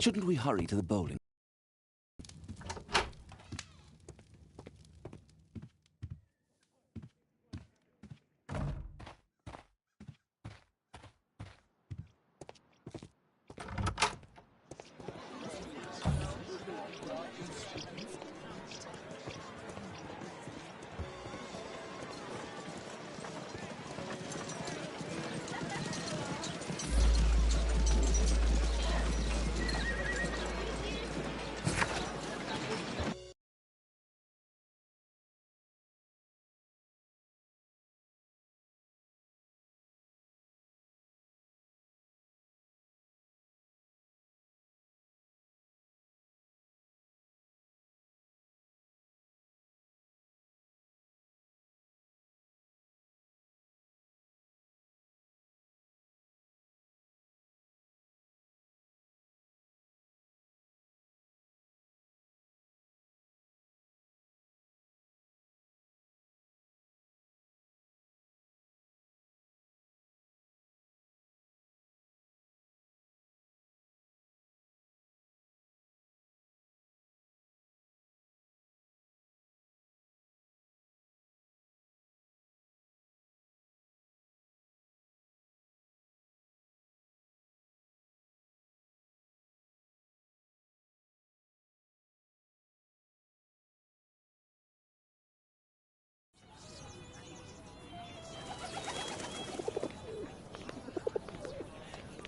Shouldn't we hurry to the bowling?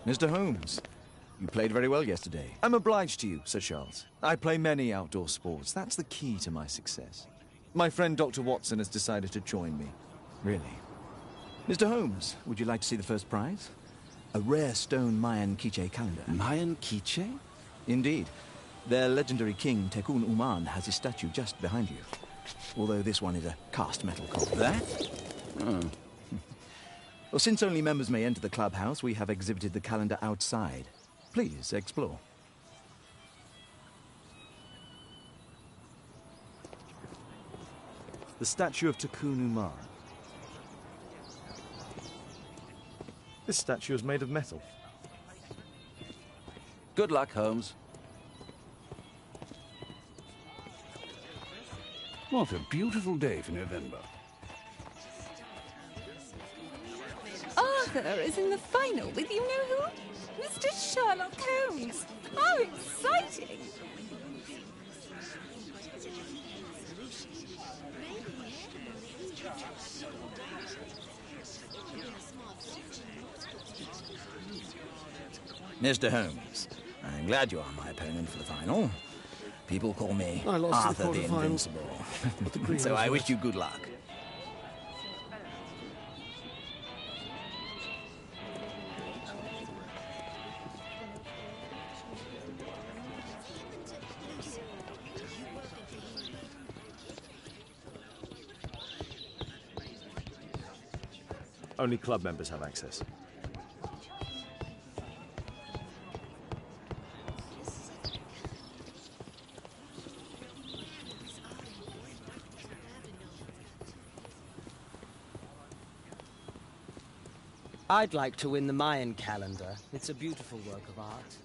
Mr. Holmes, you played very well yesterday. I'm obliged to you, Sir Charles. I play many outdoor sports. That's the key to my success. My friend Dr. Watson has decided to join me. Really? Mr. Holmes, would you like to see the first prize? A rare stone Mayan quiche calendar. Mayan quiche? Indeed. Their legendary king, Tekun Uman, has his statue just behind you. Although this one is a cast metal copy. That? Oh. Well, since only members may enter the clubhouse, we have exhibited the calendar outside. Please, explore. The statue of Tekun Uman. This statue is made of metal. Good luck, Holmes. What a beautiful day for November. Arthur is in the final with you know who? Mr. Sherlock Holmes. How exciting! Mr. Holmes, I'm glad you are my opponent for the final. People call me I lost Arthur the the quarterfinals. Invincible. So I wish you good luck. Only club members have access. I'd like to win the Mayan calendar. It's a beautiful work of art.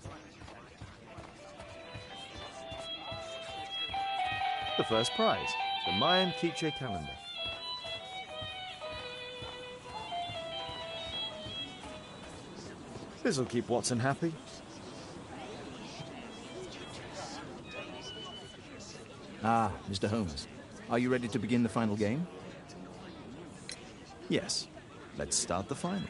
The first prize, the Mayan quiche calendar. This'll keep Watson happy. Ah, Mr. Holmes. Are you ready to begin the final game? Yes. Let's start the final.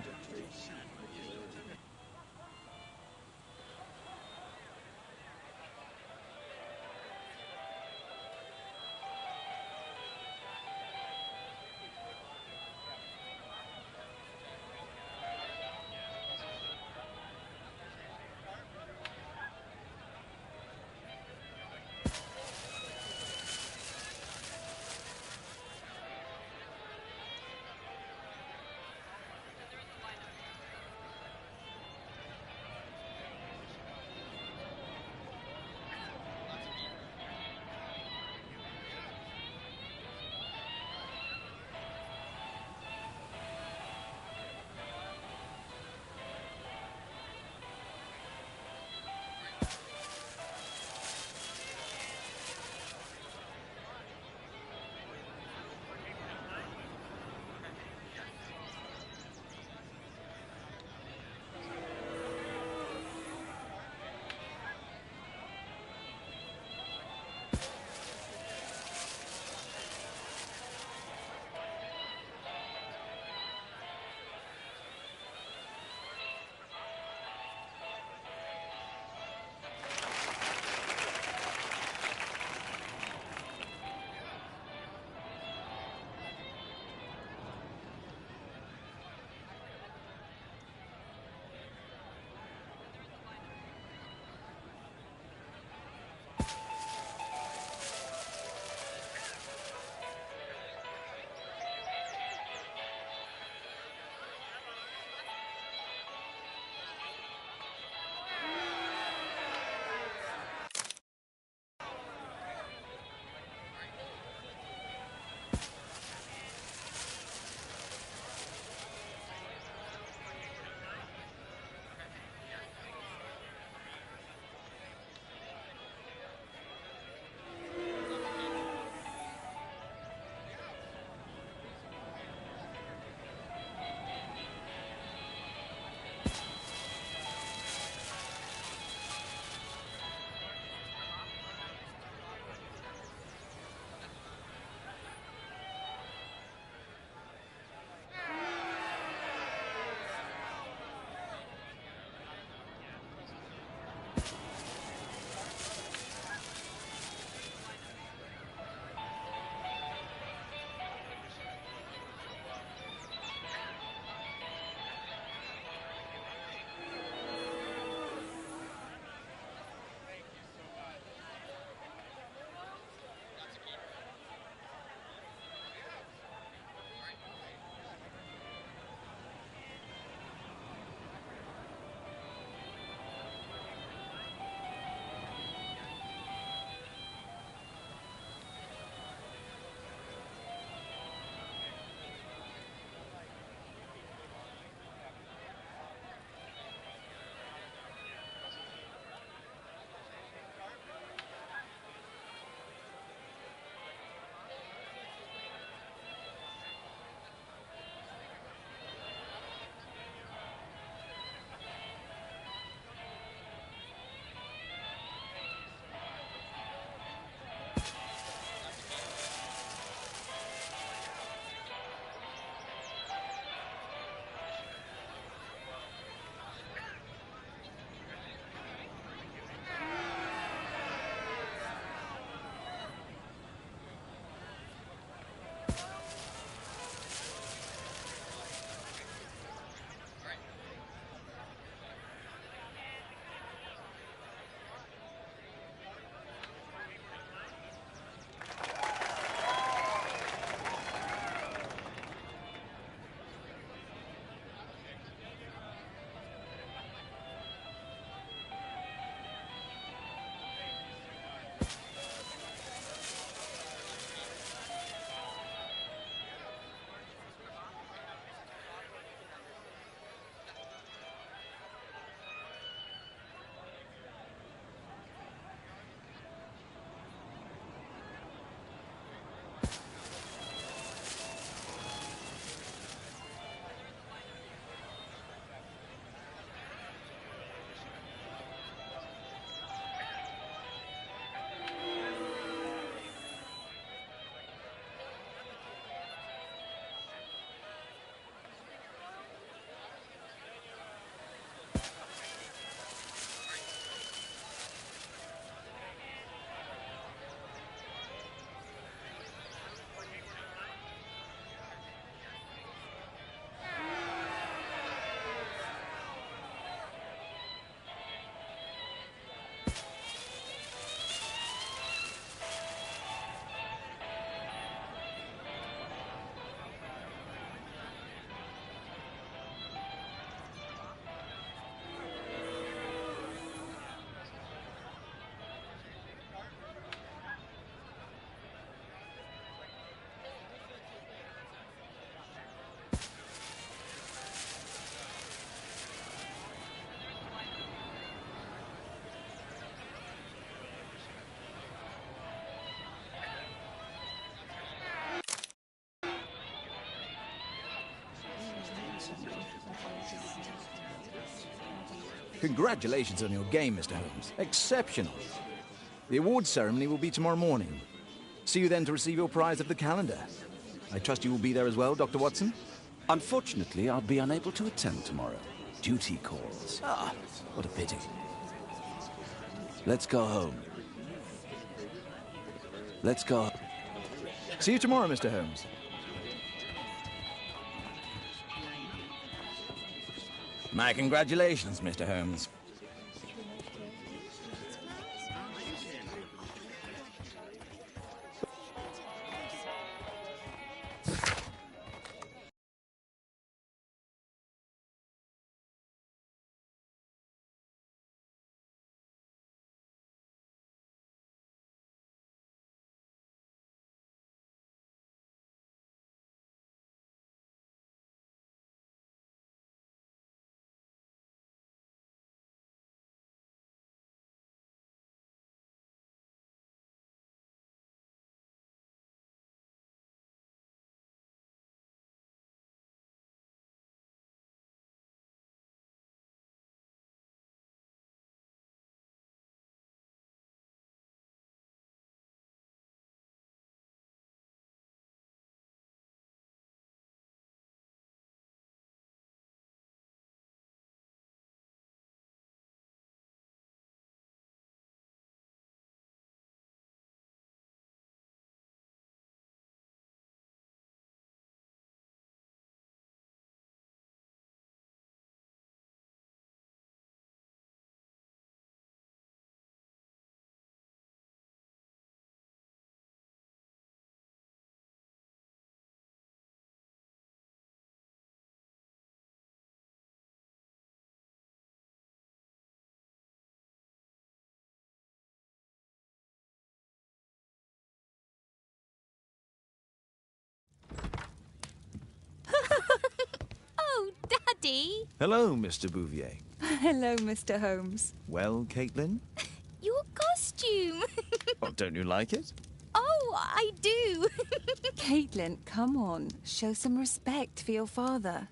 Congratulations on your game, Mr. Holmes. Exceptional. The awards ceremony will be tomorrow morning. See you then to receive your prize of the calendar. I trust you will be there as well, Dr. Watson? Unfortunately, I'll be unable to attend tomorrow. Duty calls. Ah, what a pity. Let's go home. Let's go. See you tomorrow, Mr. Holmes. My congratulations, Mr. Holmes. Oh, Daddy! Hello, Mr. Bouvier. Hello, Mr. Holmes. Well, Caitlin? Your costume! Well, don't you like it? Oh, I do! Caitlin, come on. Show some respect for your father.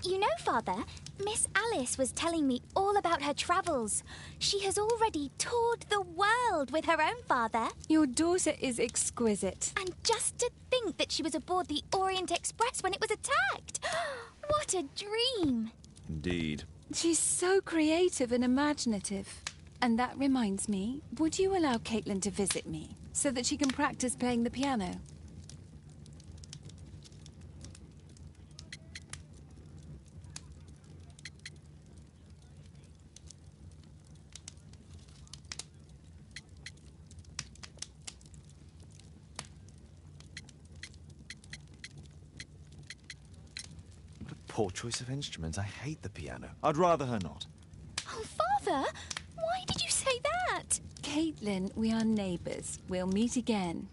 You know, Father, Miss Alice was telling me all about her travels. She has already toured the world with her own father. Your daughter is exquisite. And just to think that she was aboard the Orient Express when it was attacked. What a dream. Indeed. She's so creative and imaginative. And that reminds me, would you allow Caitlin to visit me so that she can practice playing the piano? Poor choice of instruments. I hate the piano. I'd rather her not. Oh, Father, why did you say that? Caitlin, we are neighbours. We'll meet again.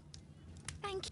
Thank you.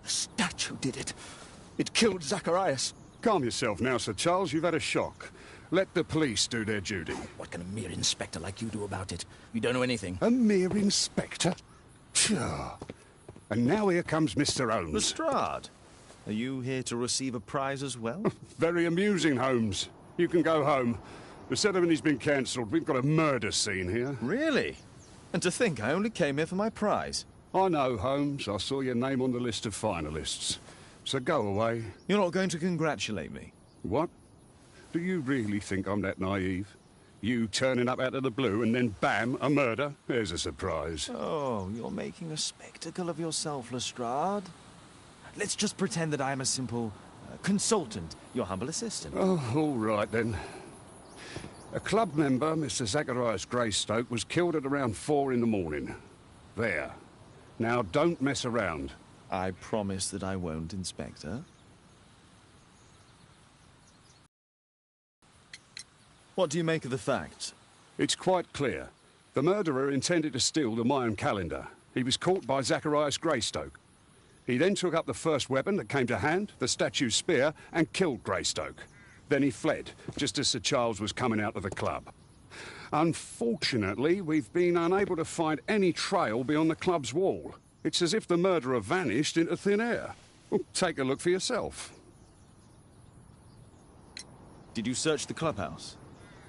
The statue did it. It killed Zacharias. Calm yourself now, Sir Charles. You've had a shock. Let the police do their duty. What can a mere inspector like you do about it? You don't know anything. A mere inspector? Phew. And now here comes Mr. Holmes. Lestrade, are you here to receive a prize as well? Very amusing, Holmes. You can go home. The ceremony's been cancelled. We've got a murder scene here. Really? And to think I only came here for my prize. I know, Holmes. I saw your name on the list of finalists. So go away. You're not going to congratulate me? What? Do you really think I'm that naive? You turning up out of the blue and then bam, a murder? There's a surprise. Oh, you're making a spectacle of yourself, Lestrade. Let's just pretend that I am a simple consultant, your humble assistant. Oh, all right then. A club member, Mr. Zacharias Greystoke, was killed at around 4 in the morning. There. Now, don't mess around. I promise that I won't, Inspector. What do you make of the facts? It's quite clear. The murderer intended to steal the Mayan calendar. He was caught by Zacharias Greystoke. He then took up the first weapon that came to hand, the statue's spear, and killed Greystoke. Then he fled, just as Sir Charles was coming out of the club. Unfortunately, we've been unable to find any trail beyond the club's wall. It's as if the murderer vanished into thin air. Well, take a look for yourself. Did you search the clubhouse?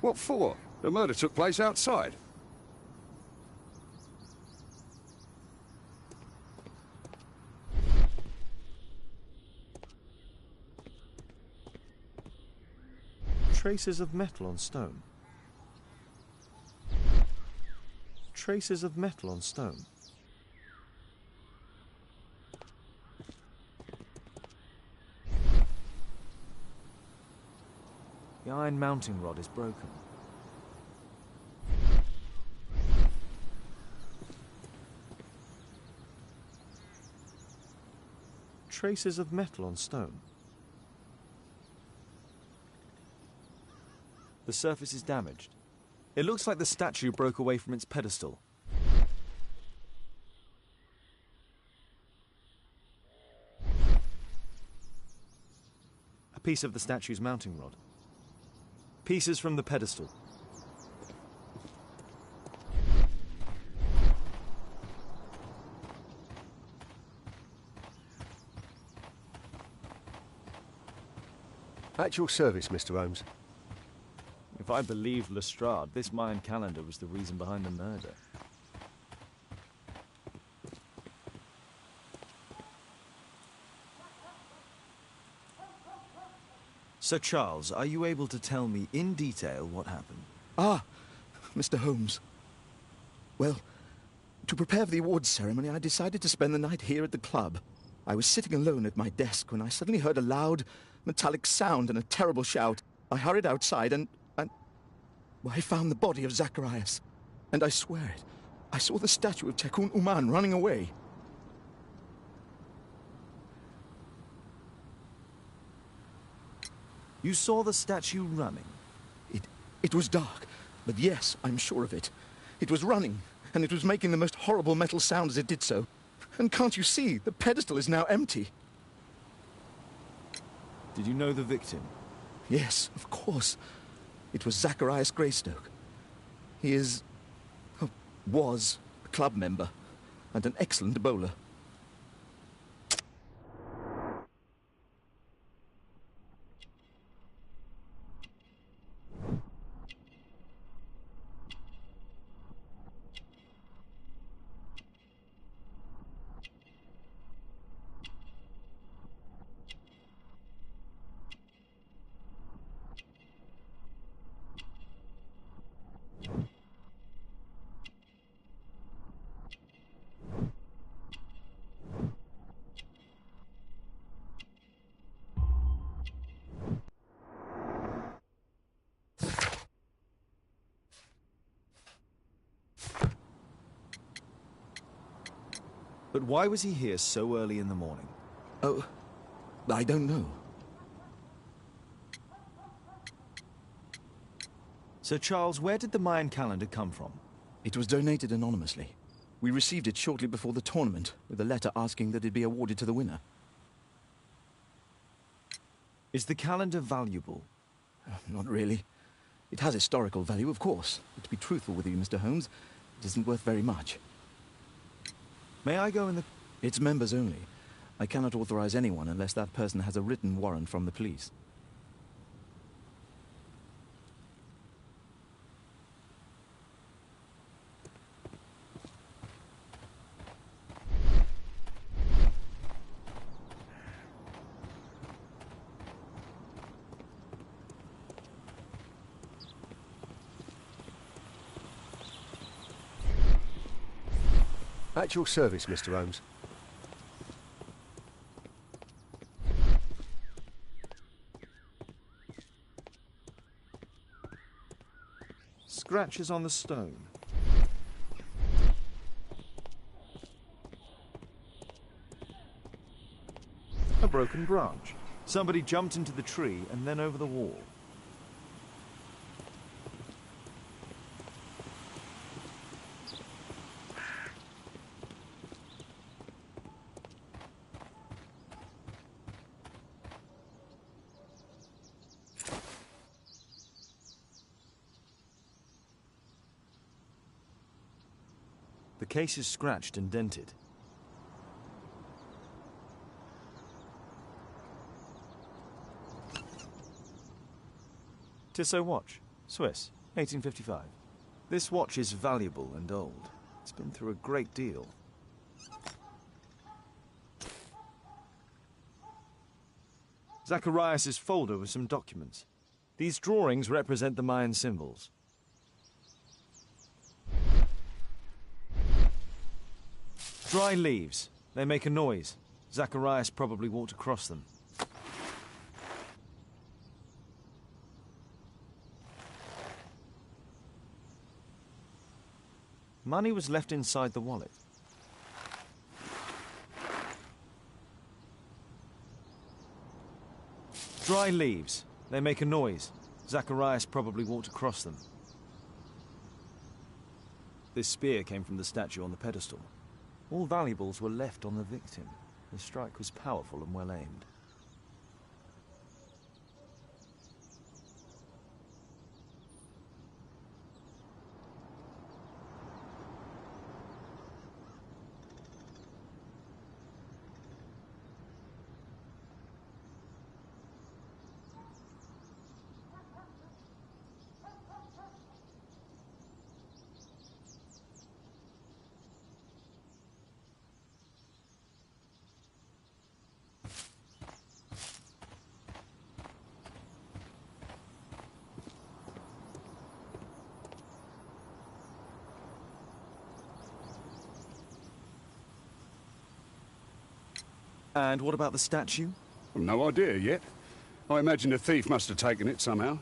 What for? The murder took place outside. Traces of metal on stone. Traces of metal on stone. The iron mounting rod is broken. Traces of metal on stone. The surface is damaged. It looks like the statue broke away from its pedestal. A piece of the statue's mounting rod. Pieces from the pedestal. At your service, Mr. Holmes. If I believed Lestrade, this Mayan calendar was the reason behind the murder. Sir Charles, are you able to tell me in detail what happened? Ah, Mr. Holmes. Well, to prepare for the awards ceremony, I decided to spend the night here at the club. I was sitting alone at my desk when I suddenly heard a loud, metallic sound and a terrible shout. I hurried outside and well, I found the body of Zacharias. And I swear it, I saw the statue of Tekun Uman running away. You saw the statue running? It was dark, but yes, I'm sure of it. It was running, and it was making the most horrible metal sound as it did so. And can't you see, the pedestal is now empty. Did you know the victim? Yes, of course. It was Zacharias Greystoke. He was a club member, and an excellent bowler. But why was he here so early in the morning? Oh, I don't know. Sir Charles, where did the Mayan calendar come from? It was donated anonymously. We received it shortly before the tournament, with a letter asking that it be awarded to the winner. Is the calendar valuable? Not really. It has historical value, of course. But to be truthful with you, Mr. Holmes, it isn't worth very much. May I go in the... It's members only. I cannot authorize anyone unless that person has a written warrant from the police. At your service, Mr. Holmes. Scratches on the stone. A broken branch. Somebody jumped into the tree and then over the wall. The case is scratched and dented. Tissot watch, Swiss, 1855. This watch is valuable and old. It's been through a great deal. Zacharias' folder with some documents. These drawings represent the Mayan symbols. Dry leaves. They make a noise. Zacharias probably walked across them. Money was left inside the wallet. Dry leaves. They make a noise. Zacharias probably walked across them. This spear came from the statue on the pedestal. All valuables were left on the victim. The strike was powerful and well aimed. And what about the statue? Well, no idea yet. I imagine the thief must have taken it somehow.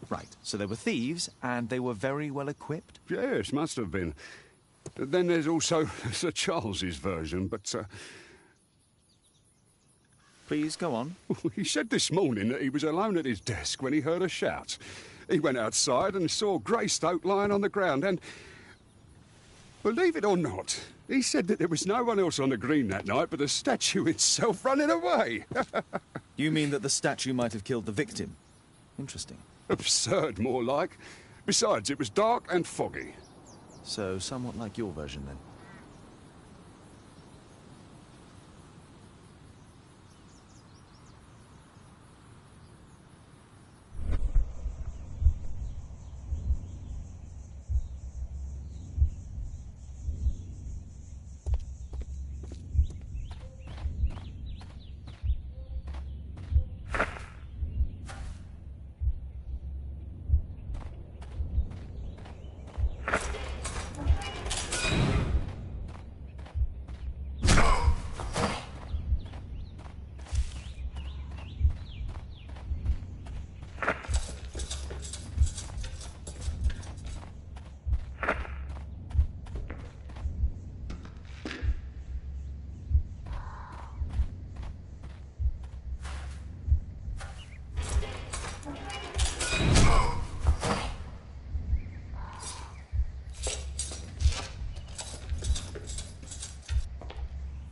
Right, so they were thieves, and they were very well equipped? Yes, must have been. Then there's also Sir Charles's version, but Please, go on. he said this morning that he was alone at his desk when he heard a shout. He went outside and saw Greystoke lying on the ground and... Believe it or not, he said that there was no one else on the green that night but the statue itself running away. You mean that the statue might have killed the victim? Interesting. Absurd, more like. Besides, it was dark and foggy. So, somewhat like your version, then.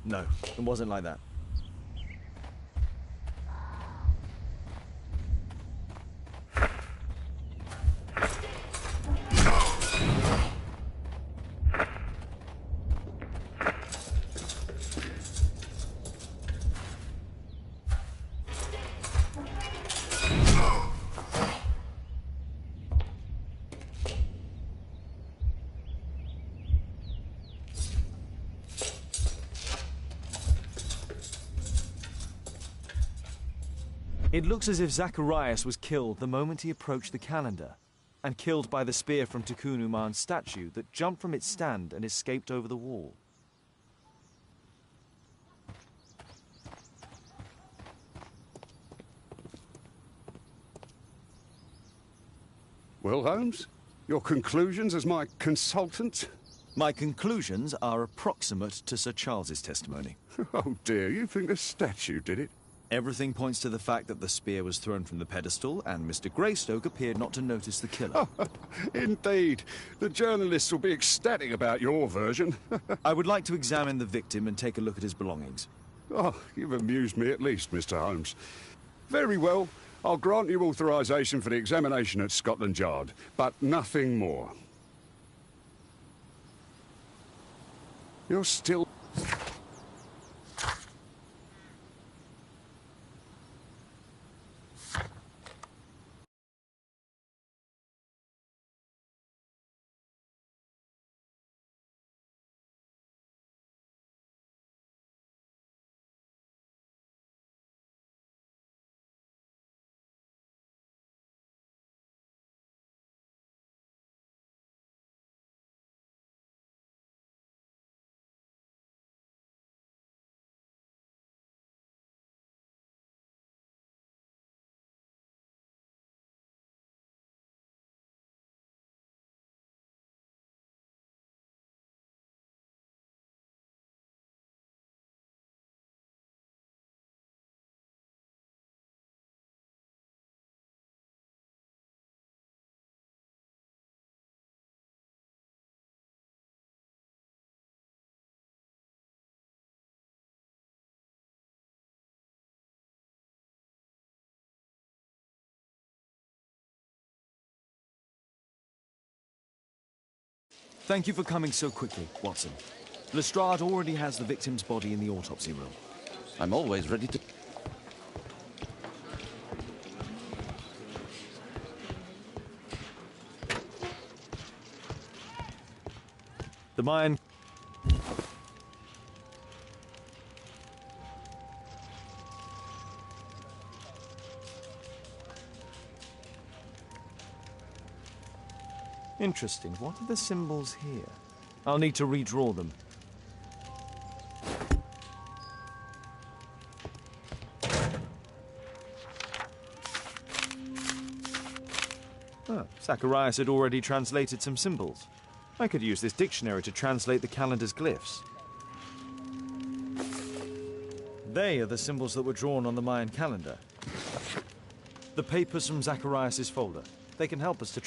No, it wasn't like that. It looks as if Zacharias was killed the moment he approached the calendar, and killed by the spear from Tikkun Uman's statue that jumped from its stand and escaped over the wall. Well, Holmes, your conclusions as my consultant? My conclusions are approximate to Sir Charles's testimony. Oh dear, you think the statue did it? Everything points to the fact that the spear was thrown from the pedestal, and Mr. Greystoke appeared not to notice the killer. Indeed. The journalists will be ecstatic about your version. I would like to examine the victim and take a look at his belongings. Oh, you've amused me at least, Mr. Holmes. Very well. I'll grant you authorization for the examination at Scotland Yard, but nothing more. You're still... Thank you for coming so quickly, Watson. Lestrade already has the victim's body in the autopsy room. I'm always ready to... The Mayan... Interesting. What are the symbols here? I'll need to redraw them. Oh, Zacharias had already translated some symbols. I could use this dictionary to translate the calendar's glyphs. They are the symbols that were drawn on the Mayan calendar. The papers from Zacharias' folder. They can help us to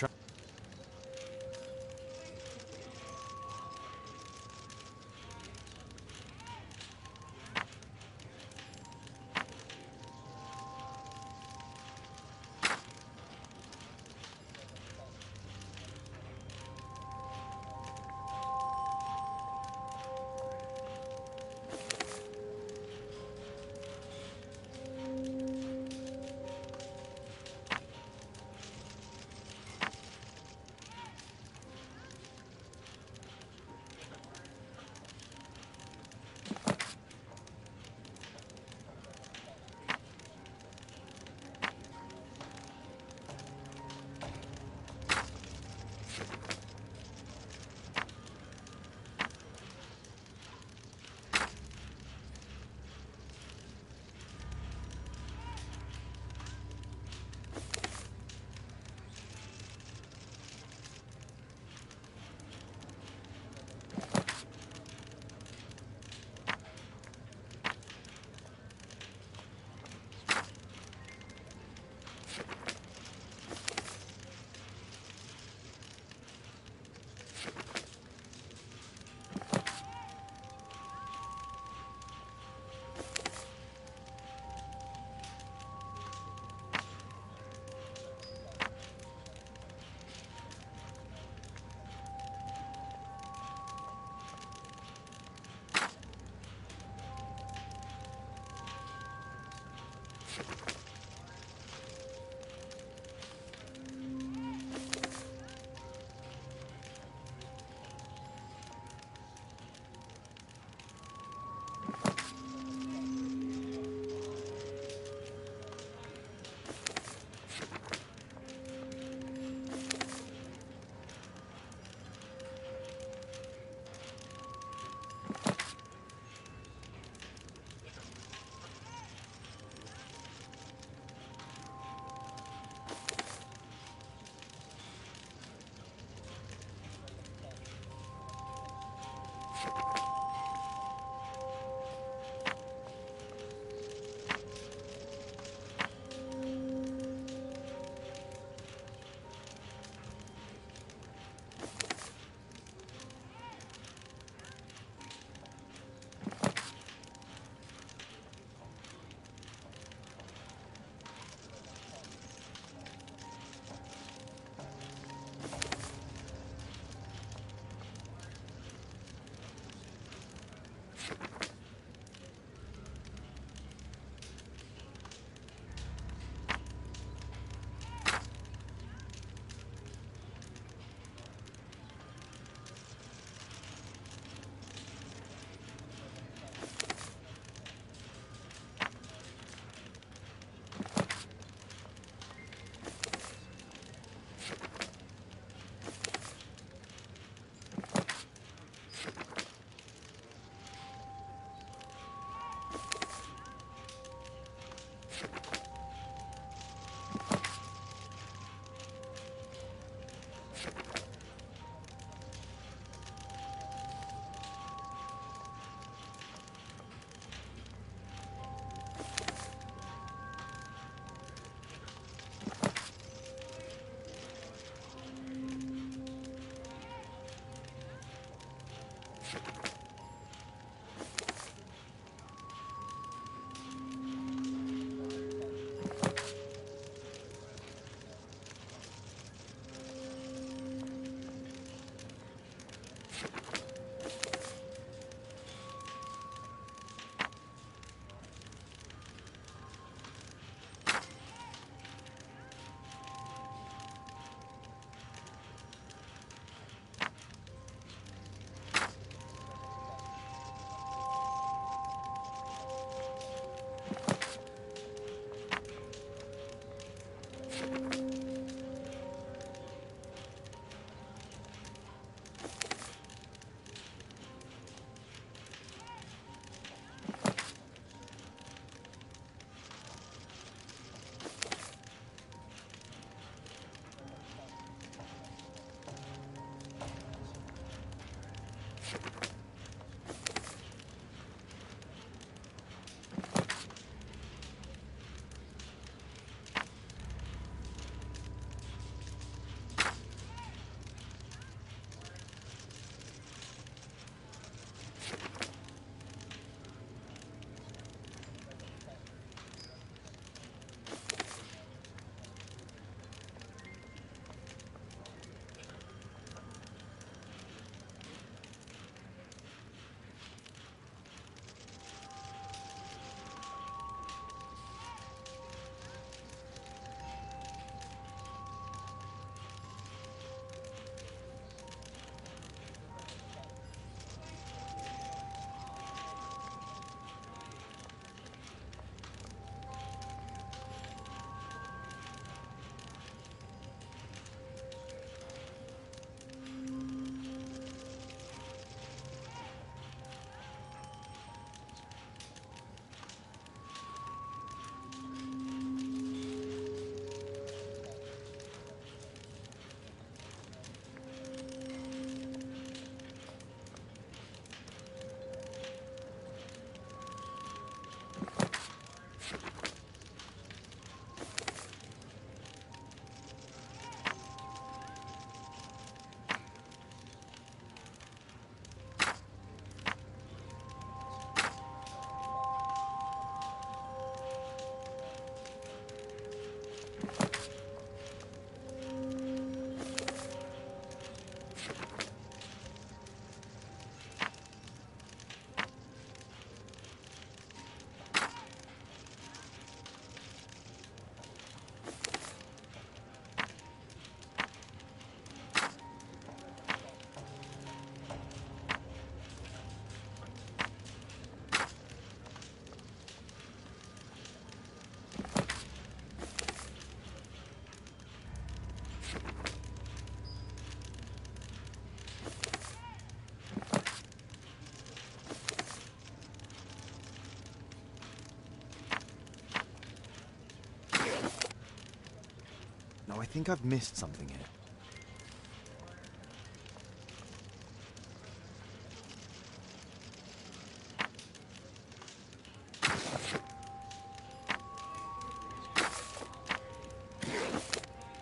No, I think I've missed something here.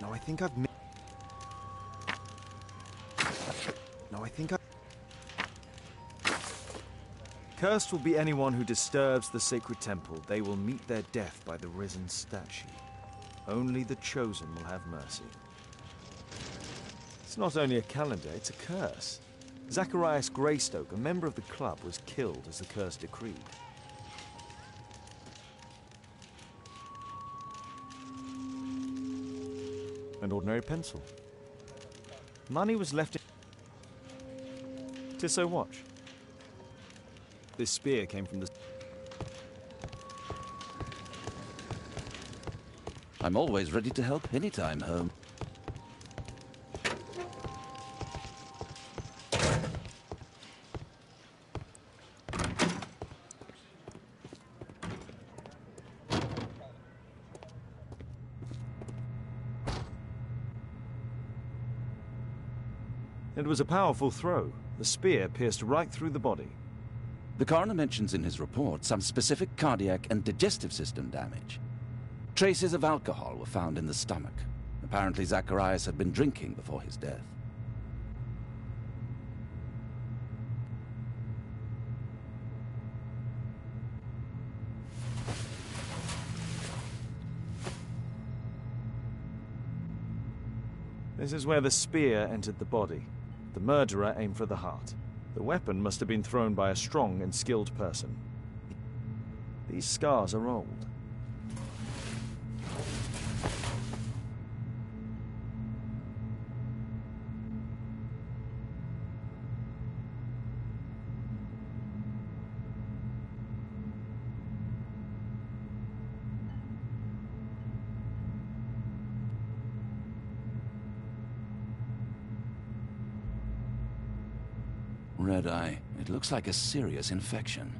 No, I think I've missed... No, I think I... Cursed will be anyone who disturbs the sacred temple. They will meet their death by the risen statue. Only the chosen will have mercy. It's not only a calendar, it's a curse. Zacharias Greystoke, a member of the club, was killed as the curse decreed. An ordinary pencil. Money was left in... Tissot watch. This spear came from the... I'm always ready to help anytime, Holmes. It was a powerful throw. The spear pierced right through the body. The coroner mentions in his report some specific cardiac and digestive system damage. Traces of alcohol were found in the stomach. Apparently Zacharias had been drinking before his death. This is where the spear entered the body. The murderer aimed for the heart. The weapon must have been thrown by a strong and skilled person. These scars are old. Red eye. It looks like a serious infection.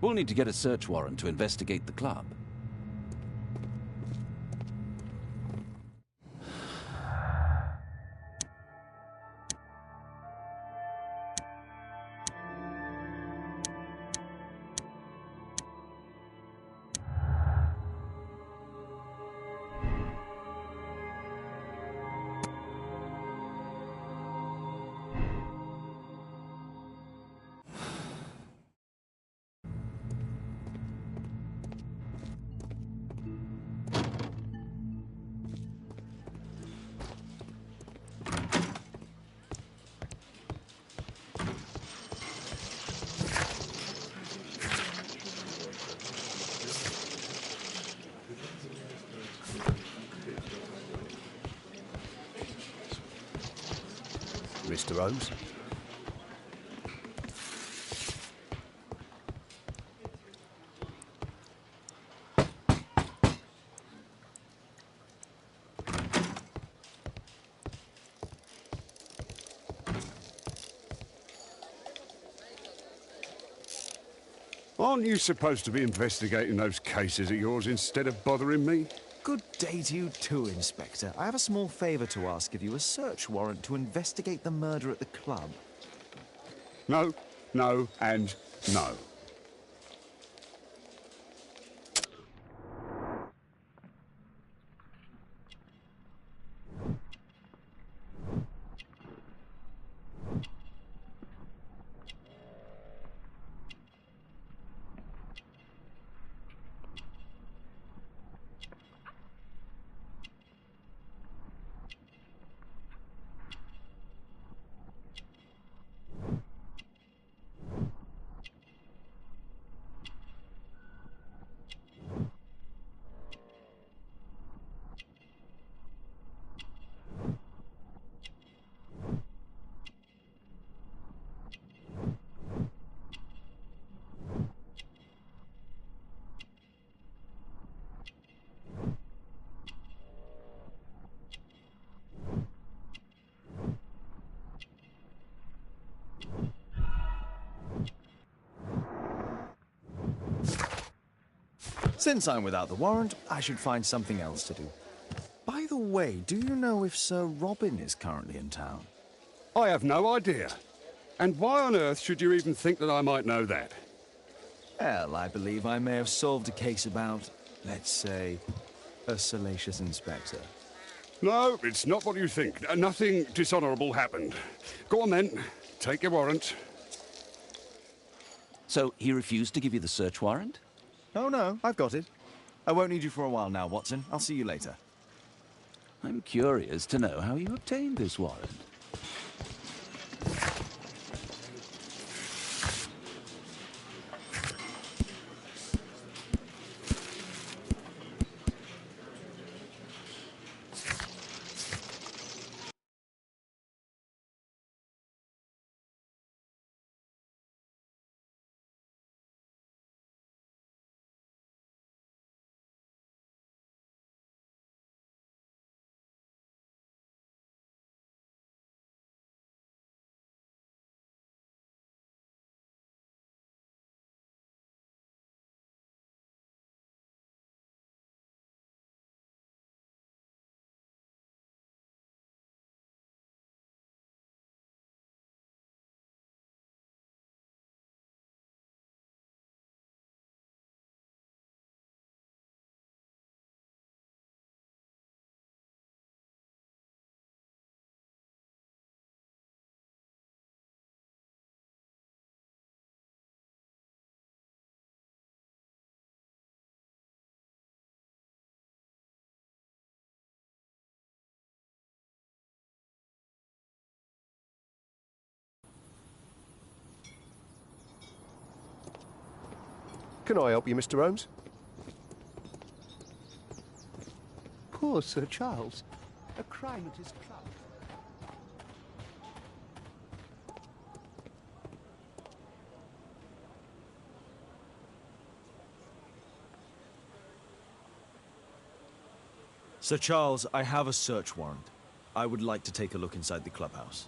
We'll need to get a search warrant to investigate the club. Mr. Holmes? Aren't you supposed to be investigating those cases of yours instead of bothering me? Good day to you too, Inspector. I have a small favor to ask of you, a search warrant to investigate the murder at the club. No, no, and no. Since I'm without the warrant, I should find something else to do. By the way, do you know if Sir Robin is currently in town? I have no idea. And why on earth should you even think that I might know that? Well, I believe I may have solved a case about, let's say, a salacious inspector. No, it's not what you think. Nothing dishonourable happened. Go on then. Take your warrant. So he refused to give you the search warrant? Oh no, I've got it. I won't need you for a while now, Watson. I'll see you later. I'm curious to know how you obtained this warrant. Can I help you, Mr. Holmes? Poor Sir Charles. A crime at his club. Sir Charles, I have a search warrant. I would like to take a look inside the clubhouse.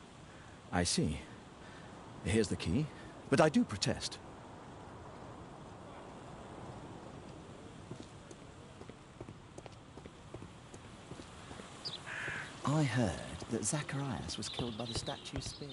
I see. Here's the key, but I do protest. I heard that Zacharias was killed by the statue spear.